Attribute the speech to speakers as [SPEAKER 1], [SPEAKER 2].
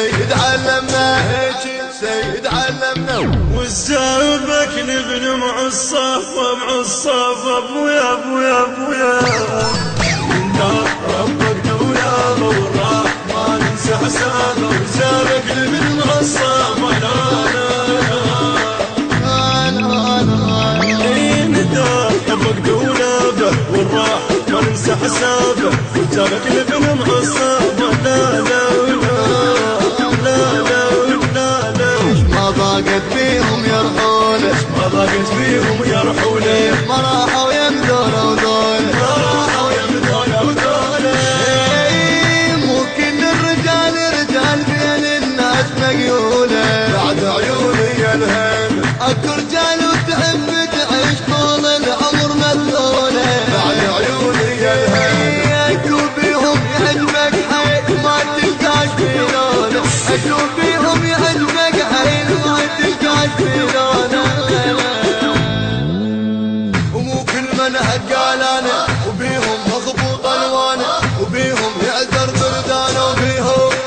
[SPEAKER 1] سيد علمنا هيك سيد علمنا
[SPEAKER 2] والزابك نبن مع الصفا مع الصفا ابويا ابويا ابويا انت ربك دولابه والرحمن انسى حسابه والزابك نبن مع الصفا لا انت ربك دولابه والرحمن انسى حسابه والزابك نبن مع الصفا لا لا
[SPEAKER 1] ما ضاقت بيهم يرحونه
[SPEAKER 2] ما ضاقت بيهم يرحونه
[SPEAKER 1] ما راحوا يمدونه وذوله
[SPEAKER 2] ما راحوا يمدونه وذوله
[SPEAKER 1] مو كل الرجال رجال بين الناس مقيوله
[SPEAKER 2] بعد عيوني الهم
[SPEAKER 1] اكو رجال وتحب تعيش طول العمر مذلوله
[SPEAKER 2] بعد عيوني الهم
[SPEAKER 1] اكو بيهم يعجبك حيل ما تلقاش في لونه اكو بيهم يعجبك حيل ما تلقاش في لونه ومو كل من قال انا